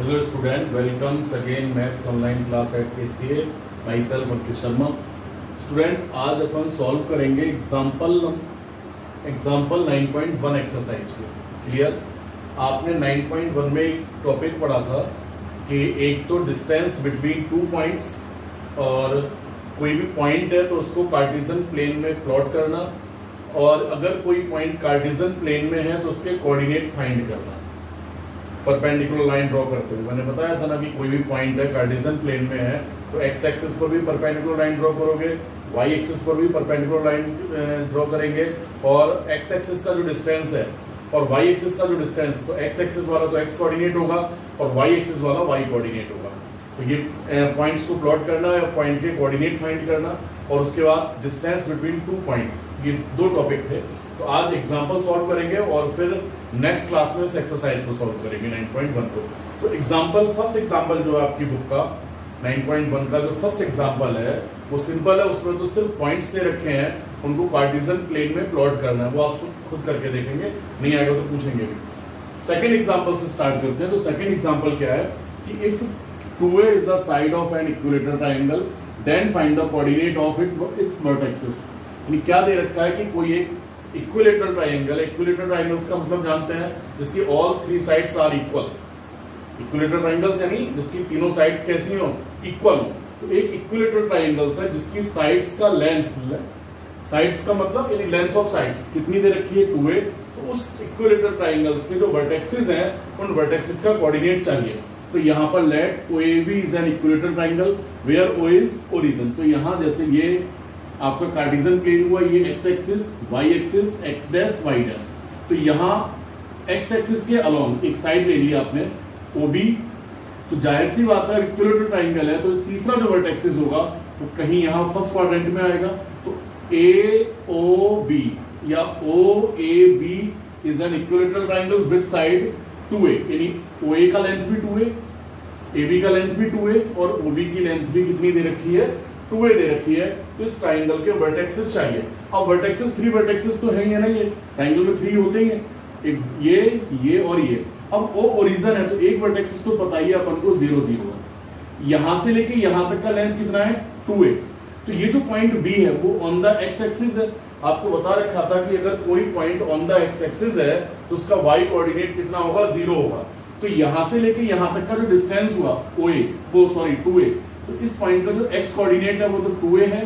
Hello student, welcomes again Maths online class at KCA. Myself Ankit Sharma. Student, आज अपन solve करेंगे example 9.1 exercise के. Clear? आपने 9.1 में एक टॉपिक पढ़ा था कि एक तो डिस्टेंस बिटवीन 2 पॉइंट्स और कोई भी पॉइंट है तो उसको कार्टेशियन प्लेन में प्लॉट करना, और अगर कोई पॉइंट कार्टेशियन प्लेन में है तो उसके कोऑर्डिनेट फाइंड करना परपेंडिकुलर लाइन ड्रॉ करते हुए. मैंने बताया था ना कि कोई भी पॉइंट है कार्टेशियन प्लेन में है तो एक्स एक्सिस पर भी परपेंडिकुलर लाइन ड्रॉ करोगे, वाई एक्सिस पर भी परपेंडिकुलर लाइन ड्रॉ करेंगे, और एक्स एक्सिस का जो डिस्टेंस है और वाई एक्सिस का जो डिस्टेंस, तो एक्स एक्सिस वाला तो एक्स कोऑर्डिनेट होगा और वाई एक्सिस वाला वाई कोऑर्डिनेट होगा. तो ये पॉइंट्स को प्लॉट करना है, पॉइंट के कोऑर्डिनेट फाइंड करना, और उसके बाद डिस्टेंस बिटवीन 2 पॉइंट. ये दो टॉपिक थे. तो आज एग्जांपल सॉल्व करेंगे और फिर नेक्स्ट क्लास में इस एक्सरसाइज को सॉल्व करेंगे 9.1 को. तो एग्जांपल, फर्स्ट एग्जांपल जो है आपकी बुक का 9.1 का जो फर्स्ट एग्जांपल है वो सिंपल है. उसमें तो सिर्फ पॉइंट्स दे रखे हैं, उनको कार्टेशियन प्लेन में प्लॉट करना है. वो आप खुद करके देखेंगे, नहीं आएगा तो पूछेंगे भी. सेकंड एग्जांपल से स्टार्ट करते हैं. तो सेकंड एग्जांपल क्या है कि if 2a is a side of an equilateral triangle then find the coordinate of its vertices. यानी क्या दे रखा है कि कोई एक इक्विलेटरल ट्रायंगल, इक्विलेटरल ट्रायंगल्स का मतलब जानते हैं जिसकी all 3 sides are equal. Equilateral triangles यानी जिसकी तीनों साइड्स कैसी हो, इक्वल हो. तो एक इक्विलेटरल ट्रायंगल्स है जिसकी साइड्स का लेंथ, साइड्स का मतलब यानी लेंथ ऑफ साइड्स कितनी दे रखी है 2a. तो उस इक्विलेटरल ट्रायंगल्स के जो वर्टेक्सेस हैं उन वर्टेक्सेस का कोऑर्डिनेट चाहिए. तो यहाँ पर let OAB is an equilateral triangle where O is origin. तो यहाँ जैसे ये आपका कार्टेशियन प्लेन हुआ, ये x axis, y axis, x dash, y dash. तो यहाँ x एक्सिस के अलोंग एक साइड ले लिया आपने OB. तो जाहिर सी बात है इक्विलेटरल ट्रायंगल है तो तीसरा जो वर्टेक्सिस होगा वो कहीं यहाँ फर्स्ट क्वाड्रेंट में आएगा. तो AOB या OAB is an equilateral triangle with side 2a, यानी OA का लेंथ भी 2a, AB का लेंथ भी 2a और OB की लेंथ भी कितनी दे रखी है, 2a दे रखी है. तो इस ट्रायंगल के वर्टेक्सेस चाहिए. अब वर्टेक्सेस 3 वर्टेक्सेस तो है ही है ना, ये ट्रायंगल में 3 होते ही हैं, एक ये और ये. अब O ओरिजिन है तो एक वर्टेक्सेस तो पता ही है अपन को 0 0 है. यहां से लेके यहां तक का लेंथ कितना है 2a. तो ये जो पॉइंट B है वो ऑन द x एक्सिस है. आपको बता रखा था कि अगर कोई point on the x axis है तो उसका y कोऑर्डिनेट कितना होगा, 0 होगा. तो यहां से लेके यहां तक का जो डिस्टेंस हुआ 2a, तो इस पॉइंट का जो x कोऑर्डिनेट है वो तो 2a है,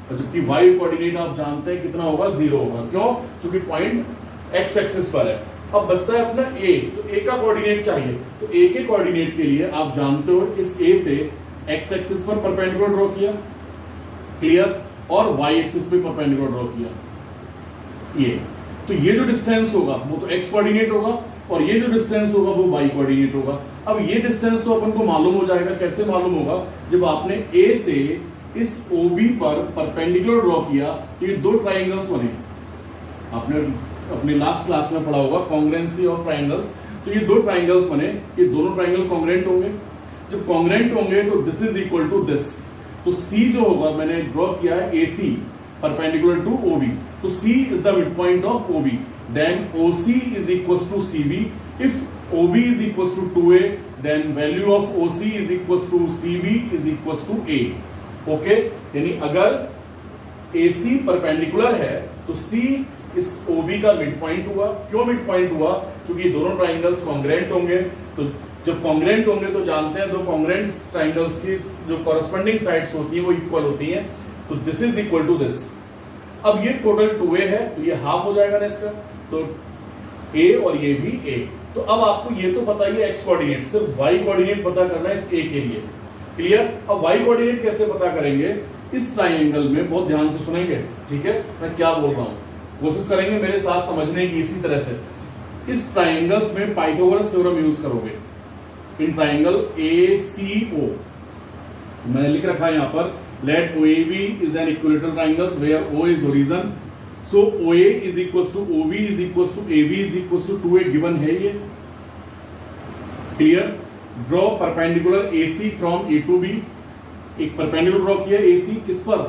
और जबकि y कोऑर्डिनेट आप जानते हैं कितना होगा, 0 होगा. क्यों? क्योंकि पॉइंट x एक्सिस पर है. अब बचता है अपना a. तो a का कोऑर्डिनेट चाहिए. तो a के कोऑर्डिनेट के लिए आप जानते हो इस a से x एक्सिस पर परपेंडिकुलर ड्रॉ किया, क्लियर, और y एक्सिस पे परपेंडिकुलर ड्रॉ किया ये. तो ये जो डिस्टेंस होगा वो तो x कोऑर्डिनेट होगा और ये जो डिस्टेंस होगा वो y कोऑर्डिनेट होगा. अब ये डिस्टेंस तो अपन को मालूम हो जाएगा. कैसे मालूम होगा? जब आपने a से इस OB पर परपेंडिकुलर ड्रॉ किया तो ये दो ट्रायंगल्स बने. आपने अपने लास्ट क्लास में पढ़ा होगा कॉन्ग्रुएंसी ऑफ ट्रायंगल्स. तो ये दो ट्रायंगल्स बने, ये दोनों ट्रायंगल कॉन्ग्रुएंट होंगे. जब कॉन्ग्रुएंट होंगे तो this is equal to this. तो C जो होगा, मैंने ड्रॉ किया है AC परपेंडिकुलर टू OB. तो C is the mid point of OB. Then OC is equals to CB. If OB is equals to 2A, then value of OC is equals to CB is equals to A. Okay? यानी अगर AC perpendicular है तो C इस OB का mid point हुआ. क्यों mid point हुआ? क्योंकि दोनों ट्राइंगल्स कॉन्ग्रुएंट होंगे. तो जब कॉन्ग्रुएंट होंगे तो जानते हैं दो कॉन्ग्रुएंट ट्राइंगल्स की जो कॉरस्पॉन्डिंग साइड्स होती हैं वो इक्वल होती हैं. तो this is equal to this. अब ये टोटल 2a है तो ये हाफ हो जाएगा ना इसका. तो a और ये भी a. तो अब आपको ये तो पता ही है x कोऑर्डिनेट, सिर्फ y कोऑर्डिनेट पता करना है इस a के लिए. क्लियर? अब y कोऑर्डिनेट कैसे पता करेंगे? इस ट्रायंगल में बहुत ध्यान से सुनेंगे, ठीक है, मैं क्या बोल रहा हूं, कोशिश करेंगे मेरे साथ समझने की. इसी तरह से इस ट्रायंगल्स में पाइथागोरस थ्योरम यूज करोगे. इन ट्रायंगल ACO मैंने लिख रखा है यहां पर, let OAB is an equilateral triangles where O is origin. So OA is equals to OB is equals to AB is equals to 2A given है ये. Clear? Draw perpendicular AC from A to B. एक perpendicular draw किया AC किस पर?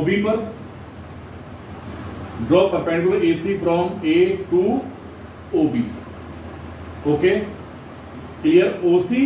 OB पर. Draw perpendicular AC from A to OB. Okay? क्लियर? OC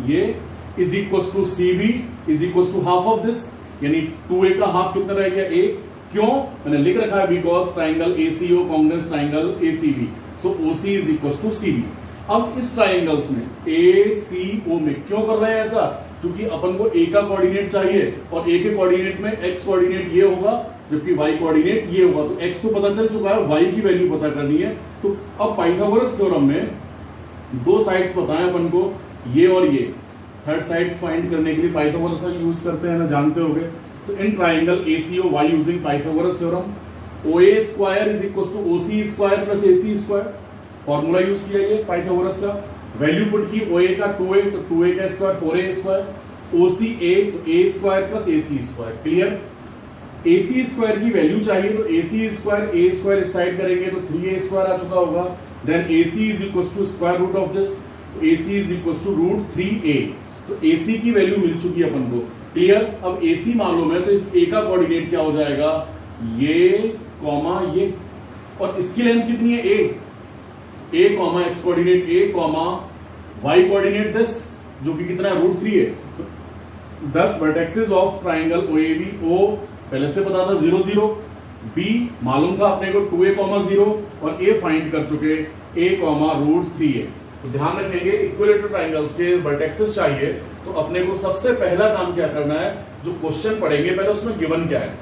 ये is equal to C B is equal to half of this, यानी 2a का half कितना रह गया a। क्यों मैंने लिख रखा है because triangle ACO congruent triangle ACB, so OC is equal to CB। अब इस ट्राइंगल्स में ACO में क्यों कर रहे हैं ऐसा, क्योंकि अपन को a का कोऑर्डिनेट चाहिए और a के कोऑर्डिनेट में x कोऑर्डिनेट ये होगा जबकि y कोऑर्डिनेट ये होगा। तो x तो पता चल चुका है, y की वैल्यू पता करनी है। तो अब पाइथागोरस थ्योरम में दो साइड्स पता है अपन को, ये और ये। थर्ड साइड फाइंड करने के लिए पाइथागोरस का यूज करते हैं ना, जानते होंगे। तो in triangle ACO y using Pythagoras theorem OA square is equal to OC square plus AC square, formula use किया ये पाइथागोरस का। वैल्यू पुट की OA का 2a तो 2a का square 4a square, OC a तो a square plus AC square. Clear. AC square की value चाहिए तो AC स्क्वायर a स्क्वायर इस साइड करेंगे तो 3a स्क्वायर आ चुका होगा। Then AC is equal to square root of this, AC is equal to root 3a। तो AC की वैल्यू मिल चुकी है अपन को। क्लियर। अब AC मालूम है तो इस A का कोऑर्डिनेट क्या हो जाएगा, ये कॉमा ये, और इसकी लेंथ कितनी है a comma x coordinate a comma y coordinate 10 जो कि कितना है रूट 3 है। तो 10 vertexes of triangle OAB, O पहले से पता था 0 0, B मालूम था अपने को 2a कॉमा 0 और A फाइंड कर चुके a कॉमा रूट 3 है। तो ध्यान रखेंगे इक्विलेटरल ट्राइंगल्स के वर्टेक्सेस चाहिए तो अपने को सबसे पहला काम क्या करना है, जो क्वेश्चन पढ़ेंगे पहले उसमें गिवन क्या है।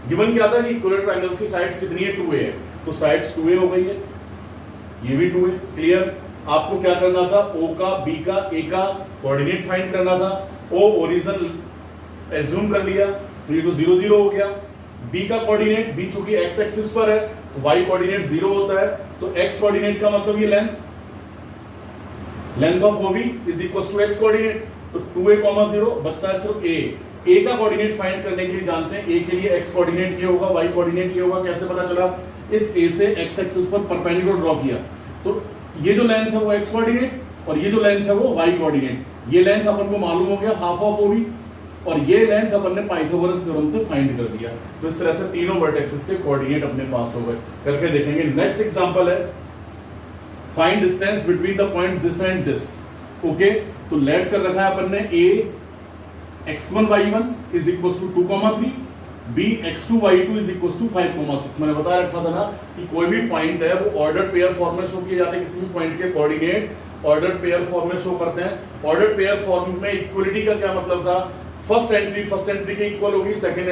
गिवन क्या था कि इक्विलेटरल ट्राइंगल्स की साइड्स कितनी है, 2a है, तो साइड्स 2a हो गई है, ये भी 2 है। क्लियर। आपको क्या करना था, O का B का A का कोऑर्डिनेट फाइंड करना था। O ओरिजिन एज्यूम कर लिया तो ये तो 0 0 हो गया। B का कोऑर्डिनेट, B चूंकि x एक्सिस पर है तो y कोऑर्डिनेट 0 होता है, तो x कोऑर्डिनेट का मतलब ये length of OB is equal to x coordinate, तो 2a 0 बचता है सिर्फ a का कोऑर्डिनेट फाइंड करने के लिए जानते हैं a के लिए x कोऑर्डिनेट ये होगा, y कोऑर्डिनेट ये होगा। कैसे पता चला, इस a से x एक्सिस पर परपेंडिकुलर ड्रॉ किया तो ये जो लेंथ है वो x कोऑर्डिनेट और ये जो लेंथ है वो y कोऑर्डिनेट। ये लेंथ अपन को मालूम हो गया हाफ ऑफ OB और ये लेंथ अपन ने पाइथागोरस थ्योरम से फाइंड कर दिया। तो इस तरह से तीनों वर्टेक्सेस के कोऑर्डिनेट अपने पास हो गए। करके देखेंगे। नेक्स्ट एग्जांपल है find distance between the point this and this. Okay, तो लेट कर रखा है अपन ने a x1 y1 is equal to 2,3, b x2 y2 is equal to 5,6। मैंने बता रखा था ना कि कोई भी पॉइंट है वो ऑर्डर्ड पेयर फॉर्म में शो किए जाते हैं। किसी भी पॉइंट के कोऑर्डिनेट ऑर्डर्ड पेयर फॉर्म में शो करते हैं। ऑर्डर्ड पेयर फॉर्म में इक्वलिटी का क्या मतलब था, फर्स्ट एंट्री के इक्वल होगी, सेकंड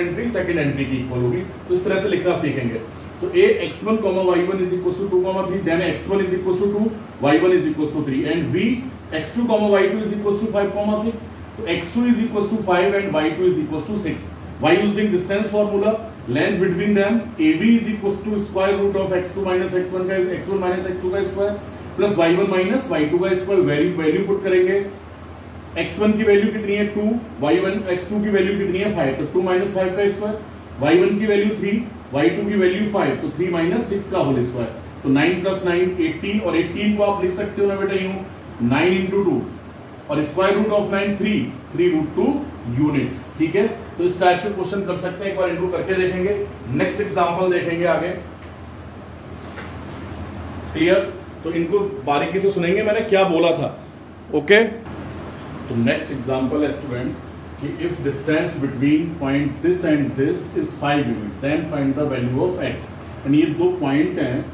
एंट्री की इक्वल होगी। तो इस तरह से लिखना सीखेंगे। तो a x1 y1 is equals to 2,3, then x1 is equals to 2, y1 is equals to 3, and v x2 y2 is equals to 5,6. तो x2 is equals to 5 and y2 is equals to 6. By using distance formula, length between them AB is equals to square root of x2 minus x1 का x1 minus x2 का square plus y1 minus y2 का square. Value put करेंगे। x1 की value कितनी है 2, y1 x2 की value कितनी है 5, तो 2 minus 5 का स्क्वायर, y1 की वैल्यू 3, y2 की वैल्यू 5, तो 3 minus 6 का होल स्क्वायर। तो 9 plus 9 18 और 18 को आप लिख सकते हो ना बेटा यूं 9 into 2 और square root of 9 3 root 2 units. ठीक है, तो इस टाइप के क्वेश्चन कर सकते हैं। एक बार इनको करके देखेंगे। नेक्स्ट एग्जांपल देखेंगे आगे। क्लियर। तो इनको बारीकी से सुनेंगे मैंने क्या बोला था। ओके, तो नेक्स्ट एग्जांपल है स्टूडेंट कि if distance between point this and this is 5 unit then find the value of x। यानी ये दो पॉइंट हैं,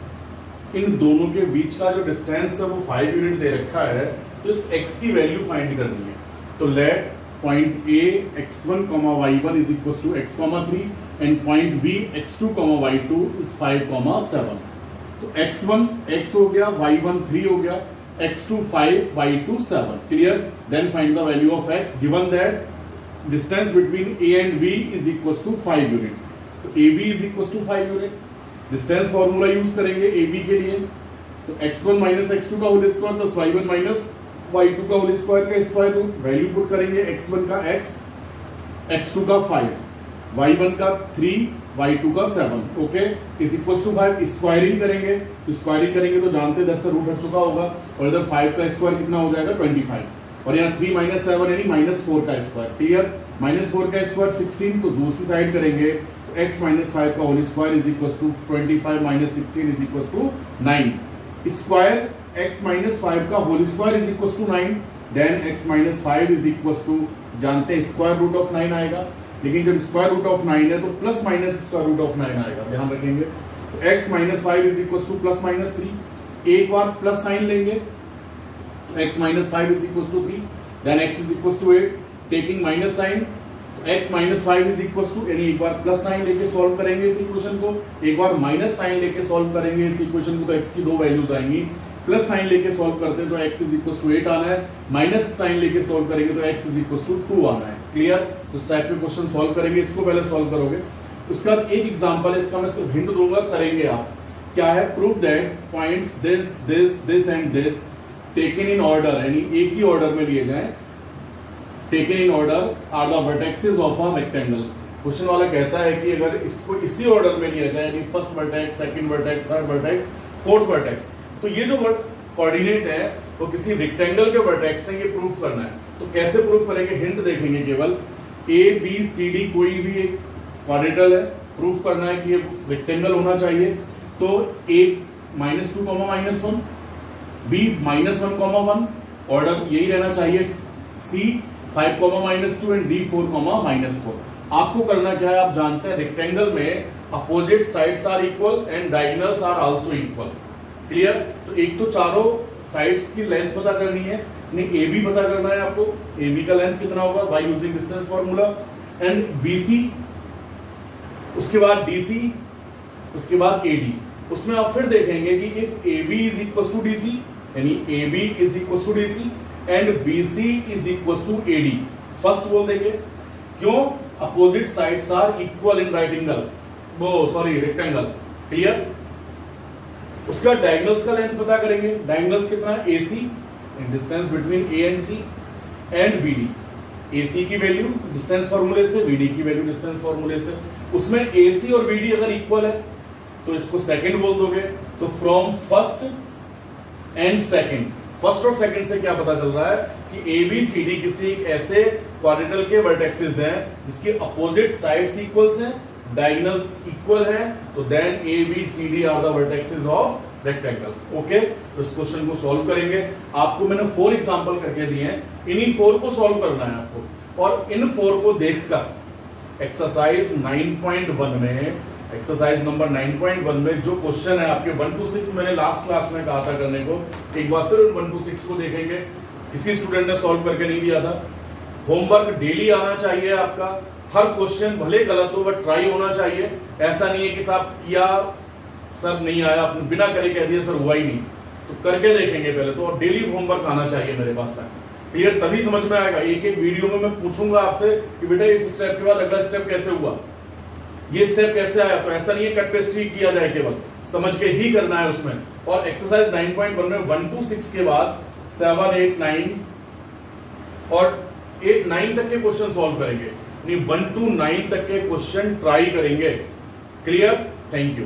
इन दोनों के बीच का जो डिस्टेंस है वो 5 यूनिट दे रखा है, तो इस x की वैल्यू फाइंड करनी है। तो let point a x1 y1 is equals to x 3 and point b x2 y2 is 5 7। तो x1 x हो गया, y1 3 हो गया, x2 5, y2 7। Clear. Then find the value of x given that distance between a and b is equals to 5 unit. तो ab is equals to 5 unit. Distance formula use करेंगे ab के लिए। तो x1 minus x2 का whole square plus y1 minus y2 का whole square का square root. Value put करेंगे x1 का x, x2 का 5, y1 का 3, y2 का 7। Okay, is equals to 5। Squaring करेंगे तो तो जानते हैं 10 से रूट हट चुका होगा और इधर 5 का स्क्वायर कितना हो जाएगा 25 और यहाँ 3 माइनस 7 यानी -4 का स्क्वायर। क्लियर। -4 का स्क्वायर 16, तो दूसरी साइड करेंगे तो x माइनस 5 का whole square is equals to 25 minus 16 is equals to 9। Square x minus 5 का whole square is equals to 9। Then x minus 5 is equal to, जानते हैं स्क्वायर रूट ऑफ 9 आएगा, लेकिन जब स्क्वायर रूट ऑफ 9 है तो plus minus square root of 9 आएगा, ध्यान रखेंगे। तो x minus 5 is equal to plus minus 3, एक बार प्लस साइन लेंगे तो x minus 5 is equal to 3, then x is equal to 8, taking minus sign, x minus 5 is equal to, यानी एक बार प्लस साइन लेके सॉल्व करेंगे इस इक्वेशन को, एक बार माइनस साइन लेके सॉल्व करेंगे इस इक्वेशन को, तो x की दो वैल्यूज आएंगी। प्लस साइन लेके सॉल्व करते हैं तो x इज इक्वल टू 8 आना है, माइनस साइन लेके सॉल्व करेंगे तो x इज इक्वल टू 2 आना है। क्लियर? उस टाइप के क्वेश्चन सॉल्व करेंगे, इसको पहले सॉल्व करोगे। उसका एक एग्जांपल है, इसका मैं सिर्फ हिंट दूंगा, करेंगे आप। क्या है? Prove that points this this this and this taken in order, यानी एक ही ऑर्डर में लिए जाएं, taken in order are the vertices of a rectangle. Question वाला कहता है कि अगर इसको इसी ऑर्डर में लिया जाए, यानी first vertex, second vertex, third vertex, fourth vertex, तो ये जो कोऑर्डिनेट है वो किसी रेक्टेंगल के वर्टेक्स से ये प्रूफ करना है। तो कैसे प्रूफ करेंगे? हिंट देखेंगे केवल। ए बी सी डी कोई भी एक क्वाड्रेटल है, प्रूफ करना है कि ये रेक्टेंगल होना चाहिए, तो ए -2, -1, बी -1, -1, ऑर्डर यही रहना चाहिए, सी 5, -2 एंड डी 4, -4। आपको करना क्या है? आप जानते हैं रेक्टेंगल में opposite sides are equal and diagonals are also equal. Clear? तो एक तो चारों साइड्स की लेंथ पता करनी है, नहीं ए बी पता करना है आपको, ए बी का लेंथ कितना होगा by using distance formula, and B C, उसके बाद डी सी, उसके बाद ए डी। उसमें आप फिर देखेंगे कि if A B is equal to D C, यानी A B is equal to D C and B C is equal to A D, first बोल देंगे। क्यों? Opposite sides are equal in right angle, वो sorry rectangle. Clear? उसका diagonals का length पता करेंगे, diagonals कितना है? AC, distance between A and C, and BD। AC की वैल्यू डिस्टेंस फार्मूले से, BD की वैल्यू डिस्टेंस फार्मूले से। उसमें AC और BD अगर इक्वल है तो इसको सेकंड बोल दोगे। तो from first and second, first और सेकंड से क्या पता चल रहा है कि ABCD किसी एक ऐसे क्वाड्रेटल के वर्टेक्सेस हैं जिसके अपोजिट साइड्स इक्वल्स हैं, डायगोनल्स इक्वल है, तो then ABCD are the vertices of rectangle. Okay, तो इस क्वेश्चन को सॉल्व करेंगे। आपको मैंने 4 एग्जांपल करके दिए हैं, इन्हीं 4 को सॉल्व करना है आपको, और इन 4 को देखकर एक्सरसाइज 9.1 में, एक्सरसाइज नंबर 9.1 में जो क्वेश्चन है आपके 1 to 6 मैंने लास्ट क्लास में कहा था करने को, एक बार फिर उन 1 to 6 को देखेंगे। किसी स्टूडेंट ने सॉल्व करके नहीं दिया था। होमवर्क डेली आना चाहिए आपका, हर क्वेश्चन भले गलत हो बट ट्राई होना चाहिए। ऐसा नहीं है कि साहब किया सर नहीं आया, आपने बिना करे कह दिया सर हुआ ही नहीं, तो करके देखेंगे पहले तो, और डेली होमवर्क आना चाहिए मेरे पास में। क्लियर? तभी समझ में आएगा। एक एक वीडियो में मैं पूछूंगा आपसे कि बेटा इस स्टेप के बाद अगला स्टेप कैसे हुआ, ये स्टेप कैसे आया। तो ऐसा नहीं है कट पेस्ट ही किया जाए, केवल समझ के ही करना है उसमें। और एक्सरसाइज 9.1 में 1 to 6 के बाद 7, 8, 9 और 8, 9 तक के क्वेश्चन सॉल्व करेंगे, 1 to 9 तक के क्वेश्चन ट्राई करेंगे। क्लियर? Thank you.